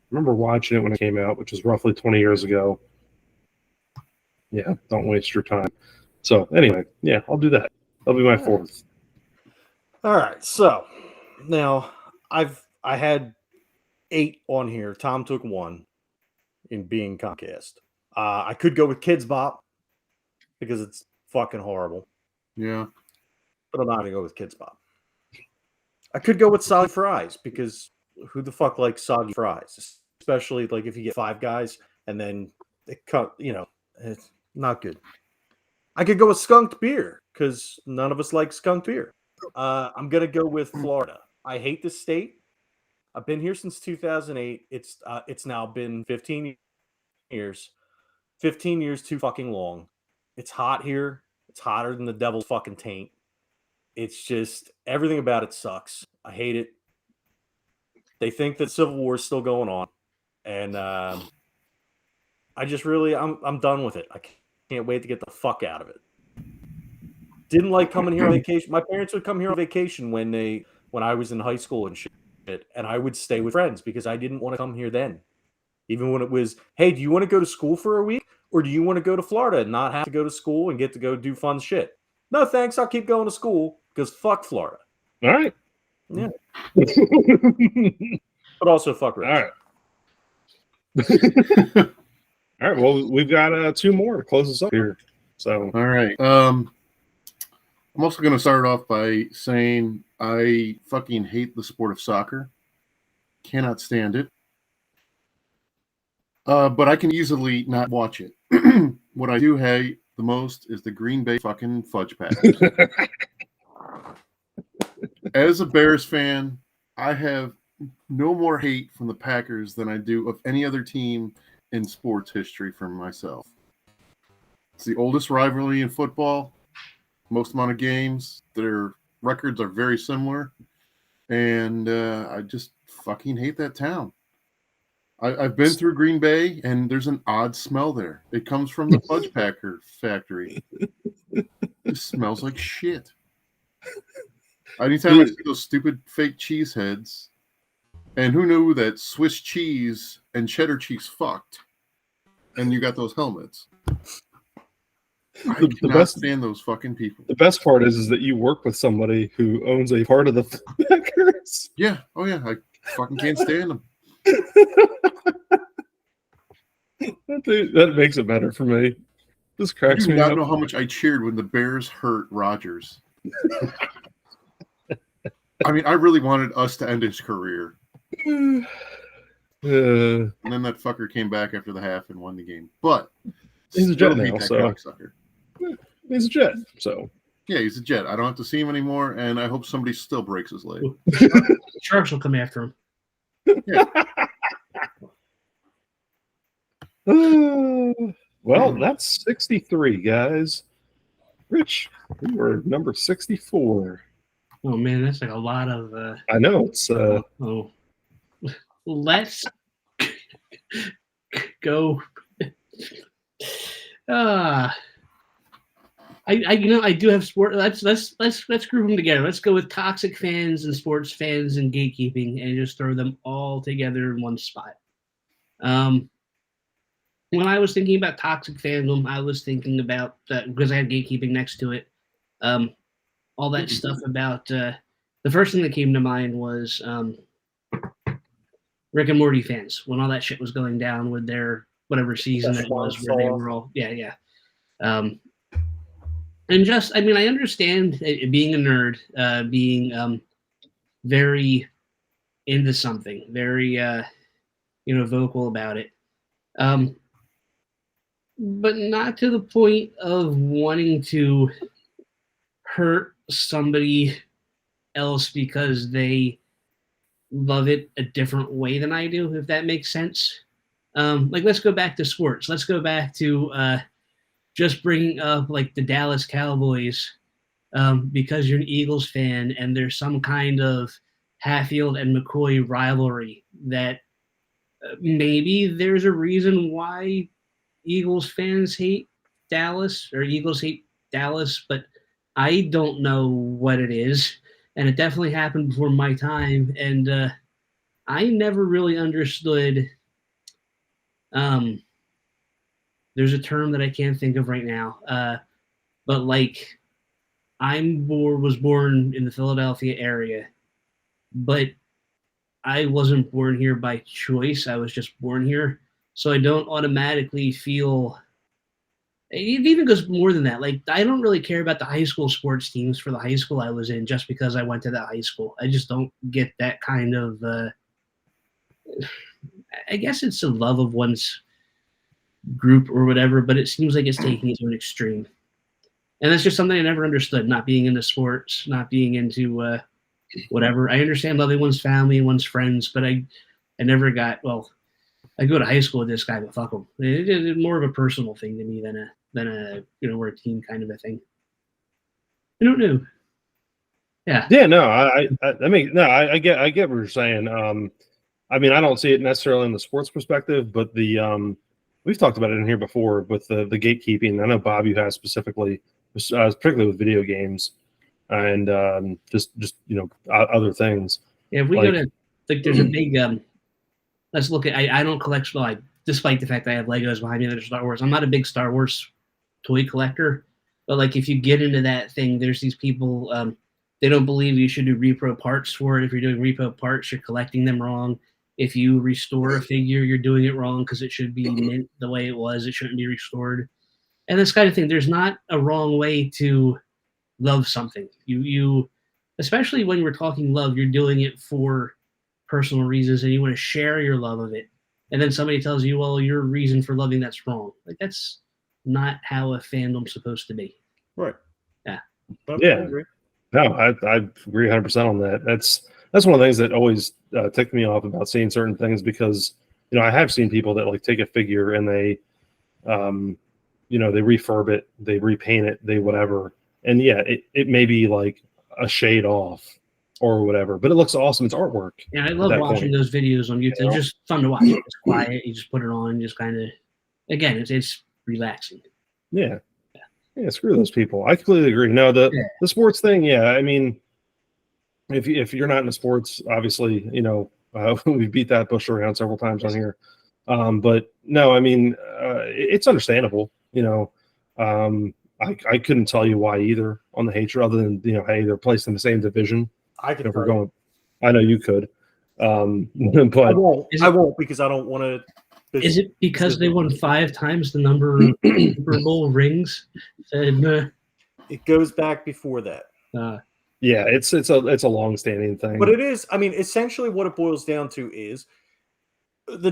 remember watching it when it came out, which was roughly 20 years ago. Yeah, don't waste your time. So anyway, yeah, I'll do that. That'll be my fourth. All right, so now I had 8 on here. Tom took 1 in being Comcast. I could go with Kids Bop because it's fucking horrible. Yeah. But I'm not going to go with Kids Bop. I could go with Soggy Fries because who the fuck likes soggy fries? Especially like if you get 5 Guys and then it cut, it's not good. I could go with Skunked Beer because none of us like Skunked Beer. I'm going to go with Florida. I hate this state. I've been here since 2008. It's now been 15 years. 15 years too fucking long. It's hot here. It's hotter than the devil's fucking taint. It's just everything about it sucks. I hate it. They think that Civil War is still going on, and I just really I'm done with it. I can't wait to get the fuck out of it. Didn't like coming here on vacation. My parents would come here on vacation when I was in high school and shit, and I would stay with friends because I didn't want to come here then. Even when it was, hey, do you want to go to school for a week? Or do you want to go to Florida and not have to go to school and get to go do fun shit? No, thanks. I'll keep going to school because fuck Florida. All right. Yeah. But also fuck Rich. All right. All right. Well, we've got 2 more to close us up here. So, all right. I'm also going to start off by saying I fucking hate the sport of soccer. Cannot stand it. But I can easily not watch it. What I do hate the most is the Green Bay fucking Fudge Packers. As a Bears fan, I have no more hate from the Packers than I do of any other team in sports history for myself. It's the oldest rivalry in football, most amount of games. Their records are very similar, and I just fucking hate that town. I've been through Green Bay, and there's an odd smell there. It comes from the Fudge Packer factory. It smells like shit. Anytime I see those stupid fake cheese heads, and who knew that Swiss cheese and cheddar cheese fucked, and you got those helmets. I cannot stand those fucking people. The best part is that you work with somebody who owns a part of the Packers. Yeah. Oh, yeah. I fucking can't stand them. That makes it better for me. This cracks me up. You do not know how much I cheered when the Bears hurt Rodgers. I mean, I really wanted us to end his career. And then that fucker came back after the half and won the game. But he's a Jet now, so he's a Jet. So yeah, he's a Jet. I don't have to see him anymore, and I hope somebody still breaks his leg. Sharks will come after him. Yeah. Well, that's 63, guys. Rich, you were number 64. Oh man, that's like a lot of. I know it's. Let's go. I do have sport. Let's group them together. Let's go with toxic fans and sports fans and gatekeeping, and just throw them all together in one spot. When I was thinking about toxic fandom, I was thinking about because I had gatekeeping next to it. All that stuff about the first thing that came to mind was Rick and Morty fans when all that shit was going down with their whatever season it was where they were all and just I mean I understand being a nerd, being very into something, very vocal about it. but not to the point of wanting to hurt somebody else because they love it a different way than I do, if that makes sense. Like, let's go back to sports. Let's go back to just bringing up like the Dallas Cowboys because you're an Eagles fan and there's some kind of Hatfield and McCoy rivalry that maybe there's a reason why Eagles fans hate Dallas or Eagles hate Dallas, but I don't know what it is. And it definitely happened before my time. And I never really understood. There's a term that I can't think of right now. But like, was born in the Philadelphia area, but I wasn't born here by choice. I was just born here. So I don't automatically feel. It even goes more than that. Like, I don't really care about the high school sports teams for the high school I was in just because I went to that high school. I just don't get that kind of. I guess it's a love of one's group or whatever, but it seems like it's taking it to an extreme. And that's just something I never understood, not being into sports, not being into whatever. I understand loving one's family and one's friends, but I never got, well, I go to high school with this guy, but fuck him. It's more of a personal thing to me than a we're a team kind of a thing. I don't know. Yeah. Yeah, no, I mean, no, I get what you're saying. I mean, I don't see it necessarily in the sports perspective, but the we've talked about it in here before with the gatekeeping. I know Bob, you have specifically, particularly with video games and just other things. Yeah, if we go to like, there's a big let's look at. I don't collect, like, despite the fact that I have Legos behind me that are Star Wars. I'm not a big Star Wars toy collector, but like, if you get into that thing, there's these people. They don't believe you should do repro parts for it. If you're doing repro parts, you're collecting them wrong. If you restore a figure, you're doing it wrong because it should be mint the way it was. It shouldn't be restored. And this kind of thing. There's not a wrong way to love something. You especially when we're talking love, you're doing it for personal reasons and you want to share your love of it. And then somebody tells you, well, your reason for loving that's wrong. Like, that's not how a fandom's supposed to be. Right. Yeah. Yeah. I agree. No, I agree 100% on that. That's one of the things that always ticked me off about seeing certain things, because I have seen people that like take a figure and they they refurb it, they repaint it, they whatever, and yeah, it may be like a shade off or whatever, but it looks awesome. It's artwork. Yeah, I love watching those videos on YouTube. It's just fun to watch. It's quiet. You just put it on, just kind of. Again, it's relaxing. Yeah. Yeah, screw those people. I completely agree. No, the sports thing, yeah. I mean, if you're not into sports, obviously, we beat that bush around several times on here. But no, I mean, it's understandable. I couldn't tell you why either on the hatred, other than hey, they're placed in the same division. I could. We're going. I know you could. But I won't because I don't want to. Is it because they won 5 times the number of Super Bowl rings? It goes back before that. Yeah, it's a long-standing thing. But it is. I mean, essentially, what it boils down to is all the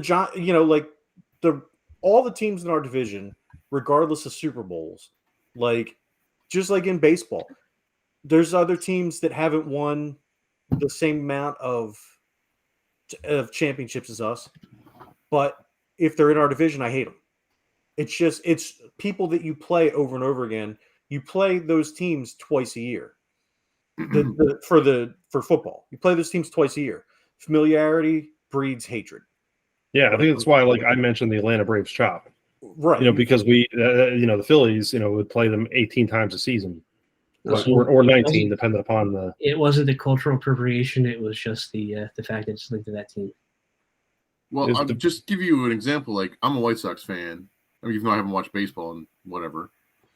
teams in our division, regardless of Super Bowls, like just like in baseball, there's other teams that haven't won the same amount of championships as us, but if they're in our division, I hate them. It's people that you play over and over again. You play those teams twice a year. For football, you play those teams twice a year. Familiarity breeds hatred. Yeah, I think that's why, like, I mentioned the Atlanta Braves chop, right? Because we, the Phillies, would play them 18 times a season, or 19, depending upon the. It wasn't the cultural appropriation; it was just the fact that it's linked to that team. Well, I'll just give you an example. Like, I'm a White Sox fan. I mean, even though I haven't watched baseball and whatever,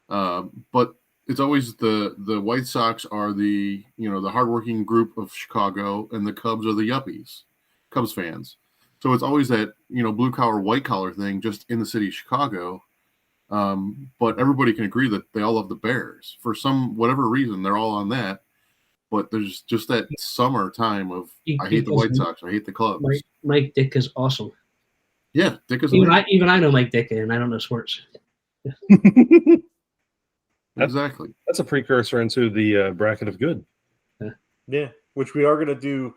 but it's always the White Sox are the the hardworking group of Chicago, and the Cubs are the yuppies, Cubs fans. So it's always that blue collar, white collar thing just in the city of Chicago. But everybody can agree that they all love the Bears for whatever reason. They're all on that. But there's just that summer time of I hate the White Sox, I hate the Cubs. Mike Dick is awesome. Yeah, Dick is even I know Mike Dick, and I don't know sports. Exactly. That's a precursor into the bracket of good. Yeah, which we are going to do.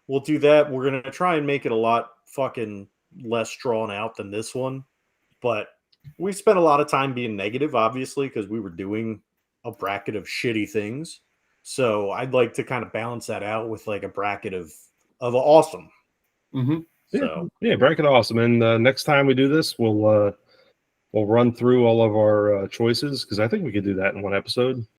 We'll do that. We're going to try and make it a lot fucking less drawn out than this one. But we spent a lot of time being negative, obviously, because we were doing a bracket of shitty things. So I'd like to kind of balance that out with like a bracket of awesome. Mm-hmm. So yeah, bracket awesome. And next time we do this, we'll run through all of our choices because I think we could do that in one episode.